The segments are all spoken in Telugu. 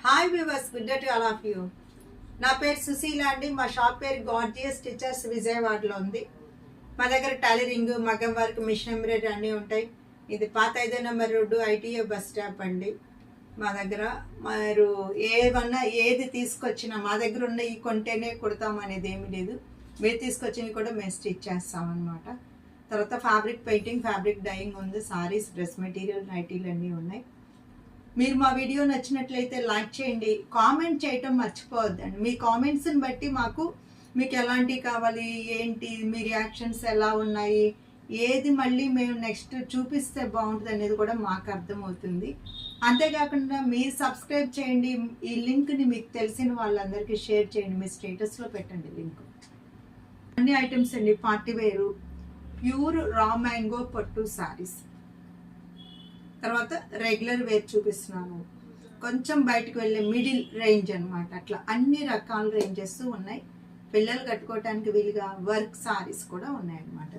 Hi viewers, good day to all of you. నా పేరు సుశీల అండి. మా షాప్ పేరు గార్జియస్ స్టిచర్స్ విజయవాడలో ఉంది. మా దగ్గర టైలరింగ్, మగ్గం వర్క్, మిషన్ ఎంబ్రాయిడరీ అన్నీ ఉంటాయి. ఇది పాత 5 number road ITA bus stop అండి. మా దగ్గర మీరు ఏమన్నా ఏది తీసుకొచ్చినా మా దగ్గర ఉన్న ఈ కొంటేనే కుడతాం అనేది ఏమీ లేదు. మీరు తీసుకొచ్చినవి కూడా మేము స్టిచ్ చేస్తామన్నమాట. తర్వాత ఫ్యాబ్రిక్ పెయింటింగ్, ఫ్యాబ్రిక్ డైయింగ్ ఉంది. సారీస్, డ్రెస్ మెటీరియల్, నైటీలు అన్నీ ఉన్నాయి. మీరు మా వీడియో నచ్చినట్లయితే లైక్ చేయండి, కామెంట్ చేయటం మర్చిపోవద్దండి. మీ కామెంట్స్ని బట్టి మీకు ఎలాంటివి కావాలి, ఏంటి, మీ రియాక్షన్స్ ఎలా ఉన్నాయి, ఏది మళ్ళీ మేము నెక్స్ట్ చూపిస్తే బాగుంటుంది అనేది కూడా మాకు అర్థమవుతుంది. అంతేకాకుండా మీరు సబ్స్క్రైబ్ చేయండి. ఈ లింక్ని మీకు తెలిసిన వాళ్ళందరికీ షేర్ చేయండి. మీ స్టేటస్లో పెట్టండి లింక్. అన్ని ఐటమ్స్ అండి. పార్టీ వేరు, ప్యూర్ రా మ్యాంగో పట్టు శారీస్. తర్వాత రెగ్యులర్ వేర్ చూపిస్తున్నాను. కొంచెం బయటకు వెళ్ళే మిడిల్ రేంజ్ అనమాట. అట్లా అన్ని రకాల రేంజెస్ ఉన్నాయి. పిల్లలు కట్టుకోవటానికి వీలుగా వర్క్ సారీస్ కూడా ఉన్నాయన్నమాట.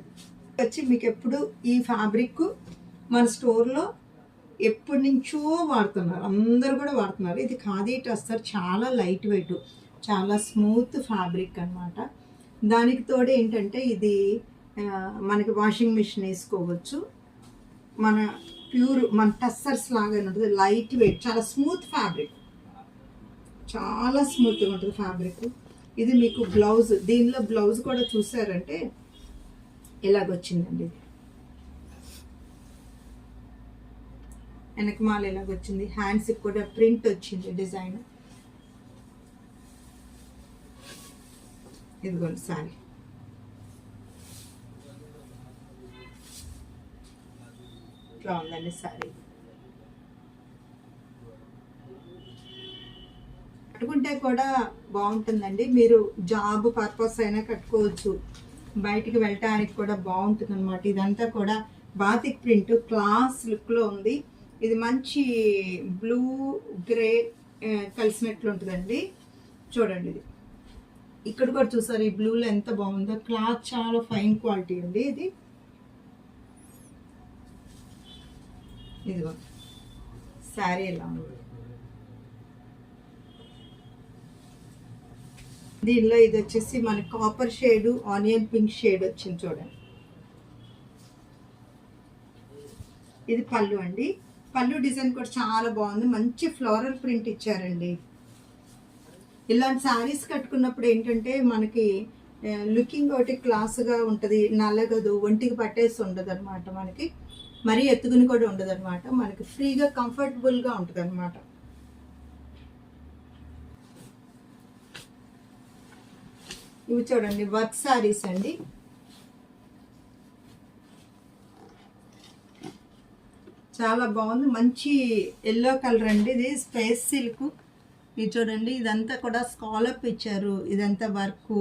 వచ్చి మీకు ఎప్పుడు ఈ ఫ్యాబ్రిక్ మన స్టోర్లో ఎప్పటి నుంచో వాడుతున్నారు, అందరు కూడా వాడుతున్నారు. ఇది ఖాదీ టస్సర్, చాలా లైట్ వెయిట్, చాలా స్మూత్ ఫ్యాబ్రిక్ అనమాట. దానికి తోడు ఏంటంటే ఇది మనకి వాషింగ్ మిషన్ వేసుకోవచ్చు. మన టస్సర్స్ లాగా ఉంటుంది. లైట్ వెయిట్, చాలా స్మూత్ ఫ్యాబ్రిక్, చాలా స్మూత్గా ఉంటుంది ఫ్యాబ్రిక్. ఇది మీకు బ్లౌజ్, దీనిలో బ్లౌజ్ కూడా చూసారంటే ఇలాగొచ్చిందండి. ఇది వెనకమాల ఇలాగొచ్చింది. హ్యాండ్స్కి కూడా ప్రింట్ వచ్చింది, డిజైన్. ఇదిగోండి సారీ. ఇట్లా ఉందండి సారీ. కట్టుకుంటే కూడా బాగుంటుందండి. మీరు జాబ్ పర్పస్ అయినా కట్టుకోవచ్చు, బయటికి వెళ్ళటానికి కూడా బాగుంటుంది అనమాట. ఇదంతా కూడా బాతిక్ ప్రింట్, క్లాస్ లుక్లో ఉంది. ఇది మంచి బ్లూ గ్రే కలిసినట్లు ఉంటుందండి. చూడండి, ఇది ఇక్కడ కూడా చూసారు, ఈ బ్లూలో ఎంత బాగుందో. క్లాత్ చాలా ఫైన్ క్వాలిటీ అండి. ఇదిగో శారీ ఎలా ఉంది. దీనిలో ఇది వచ్చేసి మన copper shade, onion pink shade వచ్చింది చూడండి. ఇది పళ్ళు అండి. పళ్ళు డిజైన్ కూడా చాలా బాగుంది. మంచి ఫ్లోరల్ ప్రింట్ ఇచ్చారండి. ఇలాంటి శారీస్ కట్టుకున్నప్పుడు ఏంటంటే మనకి లుకింగ్ ఒకటి క్లాస్గా ఉంటుంది, నల్లగదు, ఒంటికి పట్టేసి ఉండదు అనమాట. మనకి మరీ ఎత్తుకుని కూడా ఉండదు అనమాట. మనకి ఫ్రీగా కంఫర్టబుల్గా ఉంటుంది అనమాట. ఇవి చూడండి, వర్క్ శారీస్ అండి. చాలా బాగుంది. మంచి ఎల్లో కలర్ అండి. ఇది స్పేస్ సిల్క్. ఇది చూడండి, ఇదంతా కూడా స్కాలప్ ఇచ్చారు. ఇదంతా వర్క్,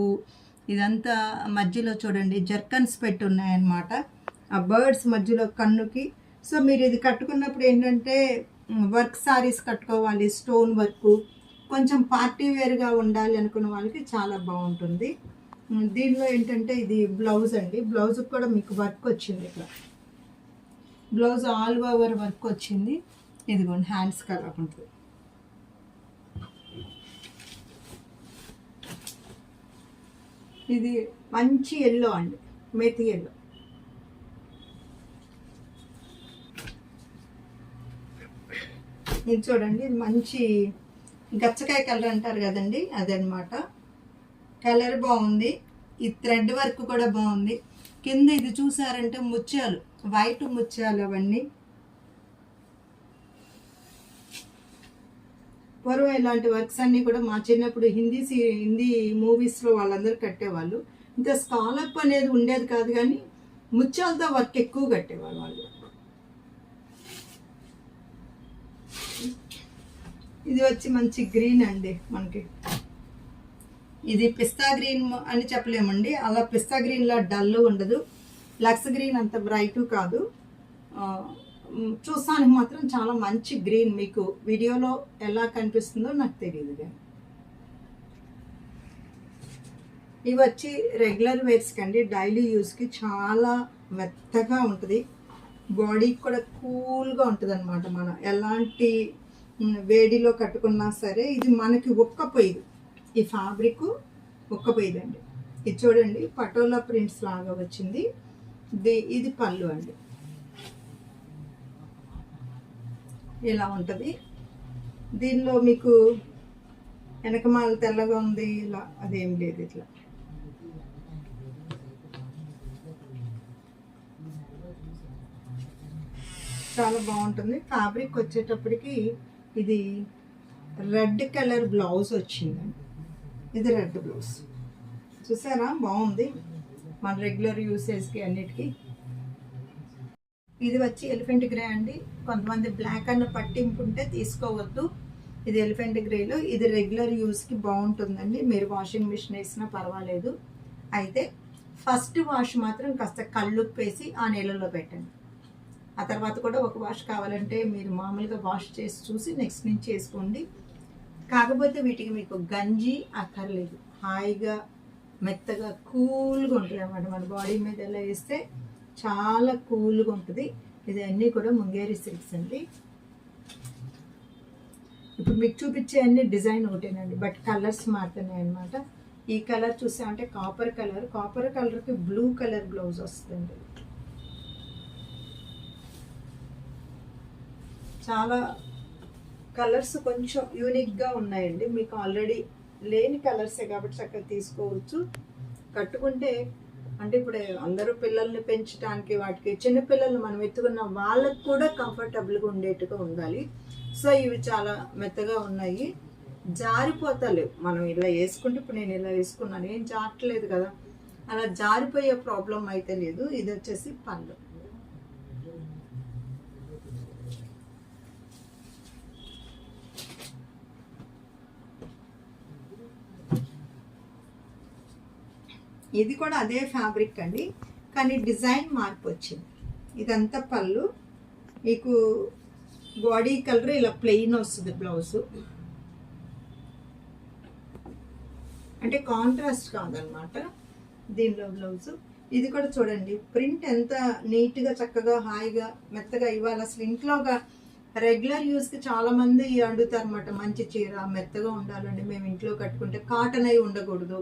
ఇదంతా మధ్యలో చూడండి జర్కన్స్ పెట్టి ఉన్నాయన్నమాట. ఆ బర్డ్స్ మధ్యలో కన్నుకి. సో మీరు ఇది కట్టుకున్నప్పుడు ఏంటంటే వర్క్ సారీస్ కట్టుకోవాలి, స్టోన్ వర్క్, కొంచెం పార్టీ వేర్గా ఉండాలి అనుకున్న వాళ్ళకి చాలా బాగుంటుంది. దీనిలో ఏంటంటే ఇది బ్లౌజ్ అండి. బ్లౌజ్ కూడా మీకు వర్క్ వచ్చింది. ఇక్కడ బ్లౌజ్ ఆల్ ఓవర్ వర్క్ వచ్చింది. ఇదిగోండి, హ్యాండ్స్ కలర్ ఉంటుంది. ఇది మంచి ఎల్లో అండి, మెతి ఎల్లో. ఇది చూడండి, ఇది మంచి గచ్చకాయ కలర్ అంటారు కదండి, అదనమాట. కలర్ బాగుంది. ఈ థ్రెడ్ వర్క్ కూడా బాగుంది. కింద ఇది చూసారంటే ముత్యాలు, వైట్ ముత్యాలు అవన్నీ. పూర్వం ఇలాంటి వర్క్స్ అన్నీ కూడా మా చిన్నప్పుడు హిందీ మూవీస్లో వాళ్ళందరూ కట్టేవాళ్ళు. ఇంత స్కాలప్ అనేది ఉండేది కాదు, కానీ ముత్యాలతో వర్క్ ఎక్కువ కట్టేవాళ్ళు వాళ్ళు. ఇది వచ్చి మంచి గ్రీన్ అండి. మనకి ఇది పిస్తా గ్రీన్ అని చెప్పలేమండి. అలా పిస్తా గ్రీన్లా డల్ ఉండదు, లక్స్ గ్రీన్ అంత బ్రైట్ కాదు. చూస్తానికి మాత్రం చాలా మంచి గ్రీన్. మీకు వీడియోలో ఎలా కనిపిస్తుందో నాకు తెలియదు, కానీ ఇవి వచ్చి రెగ్యులర్ వేర్స్కి అండి, డైలీ యూస్కి. చాలా మెత్తగా ఉంటుంది, బాడీకి కూడా కూల్గా ఉంటుంది అనమాట. మనం ఎలాంటి వేడిలో కట్టుకున్నా సరే ఇది మనకి ఒక్కపోయేది. ఈ ఫ్యాబ్రిక్ ఒక్కపోయేదండి. ఇది చూడండి పటోలా ప్రింట్స్ లాగా వచ్చింది. ఇది పళ్ళు అండి, ఇలా ఉంటుంది. దీనిలో మీకు వెనకమాల తెల్లగా ఉంది ఇలా అదేం లేదు, ఇట్లా చాలా బాగుంటుంది. ఫ్యాబ్రిక్ వచ్చేటప్పటికి ఇది రెడ్ కలర్ బ్లౌజ్ వచ్చిందండి. ఇది రెడ్ బ్లౌజ్ చూసారా, బాగుంది మన రెగ్యులర్ యూసేజ్కి అన్నిటికీ. ఇది వచ్చి ఎలిఫెంట్ గ్రే అండి. కొంతమంది బ్లాక్ అన్న పట్టింపు ఉంటే తీసుకోవద్దు. ఇది ఎలిఫెంట్ గ్రేలో, ఇది రెగ్యులర్ యూస్కి బాగుంటుందండి. మీరు వాషింగ్ మిషన్ వేసినా పర్వాలేదు. అయితే ఫస్ట్ వాష్ మాత్రం కాస్త కళ్ళుప్పు వేసి ఆ నీళ్ళలో పెట్టండి. ఆ తర్వాత కూడా ఒక వాష్ కావాలంటే మీరు మామూలుగా వాష్ చేసి చూసి నెక్స్ట్ నుంచి వేసుకోండి. కాకపోతే వీటికి మీకు గంజి అక్కర్లేదు, హాయిగా మెత్తగా కూల్గా ఉంటుంది అన్నమాట. మన బాడీ మీద ఎలా వేస్తే చాలా కూల్గా ఉంటుంది. ఇది అన్నీ కూడా ముంగేరి సిల్క్స్ అండి. ఇప్పుడు మీకు చూపించే అన్ని డిజైన్ ఒకటేనండి, బట్ కలర్స్ మారుతున్నాయి అన్నమాట. ఈ కలర్ చూసామంటే కాపర్ కలర్, కాపర్ కలర్కి బ్లూ కలర్ బ్లౌజ్ వస్తుందండి. చాలా కలర్స్ కొంచెం యూనిక్గా ఉన్నాయండి. మీకు ఆల్రెడీ లేని కలర్సే కాబట్టి చక్కగా తీసుకోవచ్చు. కట్టుకుంటే అంటే ఇప్పుడు అందరూ పిల్లల్ని పెంచడానికి వాటికి చిన్నపిల్లలు మనం ఎత్తుకున్న వాళ్ళకు కూడా కంఫర్టబుల్గా ఉండేట్టుగా ఉండాలి. సో ఇవి చాలా మెత్తగా ఉన్నాయి, జారిపోతలేవు. మనం ఇలా వేసుకుంటే ఇప్పుడు నేను ఇలా వేసుకున్నాను, ఏం జారట్లేదు కదా, అలా జారిపోయే ప్రాబ్లం అయితే లేదు. ఇది వచ్చేసి పళ్ళు. ఇది కూడా అదే ఫ్యాబ్రిక్ అండి, కానీ డిజైన్ మార్పు వచ్చింది. ఇదంతా పళ్ళు, మీకు బాడీ కలర్ ఇలా ప్లెయిన్ వస్తుంది బ్లౌజు, అంటే కాంట్రాస్ట్ కాదనమాట దీనిలో బ్లౌజు. ఇది కూడా చూడండి ప్రింట్ ఎంత నీట్గా చక్కగా హాయిగా మెత్తగా ఇవ్వాలి. అసలు ఇంట్లోగా రెగ్యులర్ యూస్కి చాలామంది అడుగుతారు అనమాట, మంచి చీర మెత్తగా ఉండాలండి, మేము ఇంట్లో కట్టుకుంటే కాటన్ అయి ఉండకూడదు,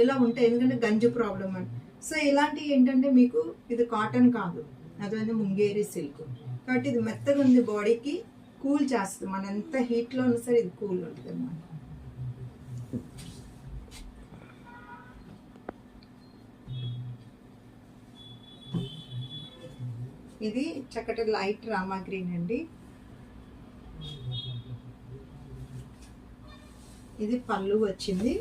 ఇలా ఉంటాయి, ఎందుకంటే గంజు ప్రాబ్లం అని. సో ఇలాంటివి ఏంటంటే మీకు ఇది కాటన్ కాదు, అదే ముంగేరి సిల్క్ కాబట్టి ఇది మెత్తగా ఉంది, బాడీకి కూల్ చేస్తుంది. మన ఎంత హీట్లో ఉన్నా సరే ఇది కూల్ ఉంటుంది అన్నమాట. ఇది చక్కటి లైట్ రామా గ్రీన్ అండి. ఇది పళ్ళు వచ్చింది.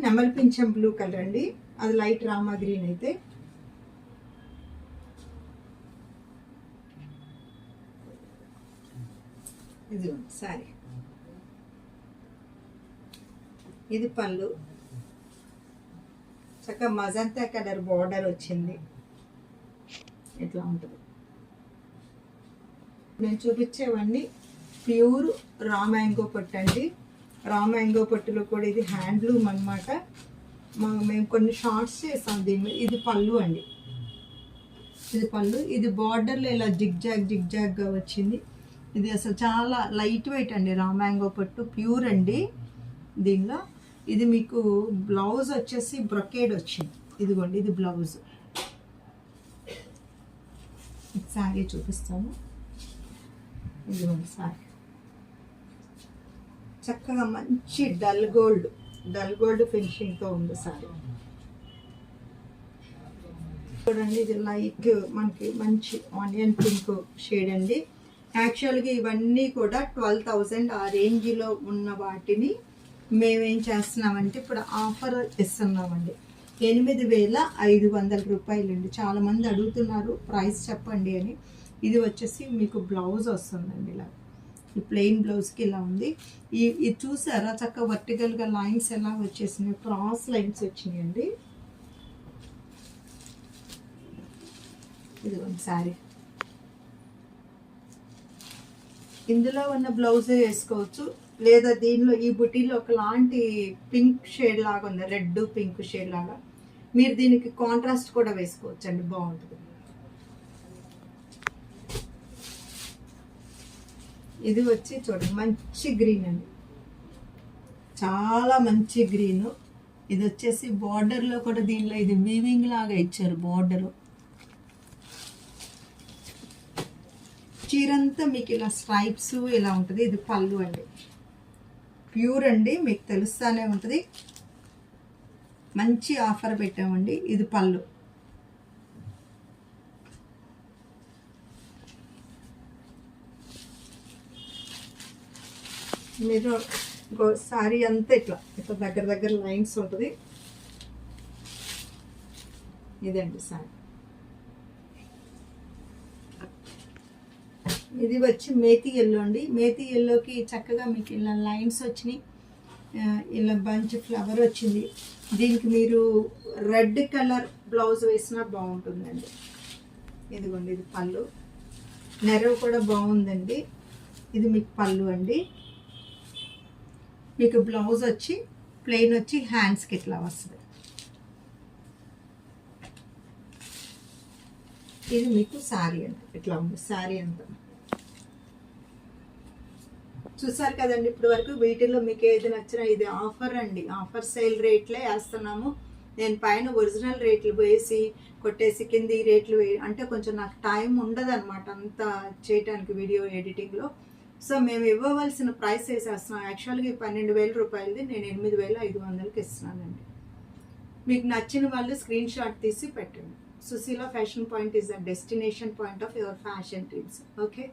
నెమలి పింఛం బ్లూ కలర్ అండి, అది లైట్ రామా గ్రీన్ అయితే. ఇది సారీ, ఇది పళ్ళు, చక్కగా మజంతా కలర్ బార్డర్ వచ్చింది, ఇట్లా ఉంటుంది. నేను చూపించేవన్నీ ప్యూర్ రా మ్యాంగో పట్టు అండి. రా మ్యాంగో పట్టులో కూడా ఇది హ్యాండ్లూమ్ అనమాట. మేము కొన్ని షార్ట్స్ చేసాం దీన్ని. ఇది పళ్ళు అండి, ఇది పళ్ళు. ఇది బార్డర్లో ఇలా జిగ్జాగ్గా వచ్చింది. ఇది అసలు చాలా లైట్ వెయిట్ అండి, రా మ్యాంగో పట్టు ప్యూర్ అండి దీనిలో. ఇది మీకు బ్లౌజ్ వచ్చేసి బ్రొకేడ్ వచ్చింది, ఇదిగోండి ఇది బ్లౌజ్. శారీ చూపిస్తాను, ఇదిగోండి సారీ. చక్కగా మంచి డల్ గోల్డ్ ఫినిషింగ్తో ఉంది సారీ. చూడండి ఇది లైట్ మనకి మంచి ఆనియన్ పింక్ షేడ్ అండి. యాక్చువల్గా ఇవన్నీ కూడా 12,000 ఆ రేంజ్లో ఉన్న వాటిని మేమేం చేస్తున్నామంటే ఇప్పుడు ఆఫర్ ఇస్తున్నామండి, 8,500 రూపాయలండి. చాలామంది అడుగుతున్నారు ప్రైస్ చెప్పండి అని. ఇది వచ్చేసి మీకు బ్లౌజ్ వస్తుందండి, ఇలా ఈ ప్లెయిన్ బ్లౌజ్కి ఇలా ఉంది. ఇది చూసారా చక్కగా వర్టికల్గా లైన్స్ ఎలా వచ్చేసినాయి, క్రాస్ లైన్స్ వచ్చినాయండి. ఇది ఒక శారీ, ఇందులో ఉన్న బ్లౌజే వేసుకోవచ్చు. లేదా దీనిలో ఈ బుటీలో ఒకలాంటి పింక్ షేడ్ లాగా ఉంది, రెడ్ పింక్ షేడ్ లాగా. మీరు దీనికి కాంట్రాస్ట్ కూడా వేసుకోవచ్చు అండి, బాగుంటుంది. ఇది వచ్చి చూడండి మంచి గ్రీన్ అండి, చాలా మంచి గ్రీన్. ఇది వచ్చేసి బార్డర్లో కూడా దీనిలో ఇది వీవింగ్ లాగా ఇచ్చారు బార్డరు. చీరంతా మీకు ఇలా స్ట్రైప్స్ ఇలా ఉంటుంది. ఇది పళ్ళు అండి, ప్యూర్ అండి, మీకు తెలుస్తానే ఉంటుంది. మంచి ఆఫర్ పెట్టామండి. ఇది పళ్ళు. మీరు సారీ అంతా ఇట్లా ఇట్లా దగ్గర దగ్గర లైన్స్ ఉంటుంది. ఇదండి సారీ. ఇది వచ్చి మేతి ఎల్లో అండి. మేతి ఎల్లోకి చక్కగా మీకు ఇలా లైన్స్ వచ్చినాయి, ఇలా బంచ్ ఫ్లవర్ వచ్చింది. దీనికి మీరు రెడ్ కలర్ బ్లౌజ్ వేసినా బాగుంటుందండి. ఇదిగోండి, ఇది పళ్ళు. నెరవ్ కూడా బాగుందండి. ఇది మీకు పళ్ళు అండి. మీకు బ్లౌజ్ వచ్చి ప్లెయిన్ వచ్చి హ్యాండ్స్కి ఇట్లా వస్తుంది. ఇది మీకు శారీ అండి, ఇట్లా ఉంది శారీ అంతా. చూసారు కదండి ఇప్పటి వరకు. వీటిల్లో మీకు ఏది నచ్చినా, ఇది ఆఫర్ అండి, ఆఫర్ సేల్ రేట్లే వేస్తున్నాము. నేను పైన ఒరిజినల్ రేట్లు వేసి కొట్టేసి కింద ఈ రేట్లు అంటే కొంచెం నాకు టైం ఉండదు అనమాట అంతా చేయటానికి వీడియో ఎడిటింగ్లో. సో మేము ఇవ్వవలసిన ప్రైస్ వేసేస్తున్నాం. యాక్చువల్గా 12,000 రూపాయలది నేను 8,500కి ఇస్తున్నానండి. మీకు నచ్చిన వాళ్ళు స్క్రీన్ షాట్ తీసి పెట్టండి. Sushila fashion point is the destination point of your fashion dreams. Okay.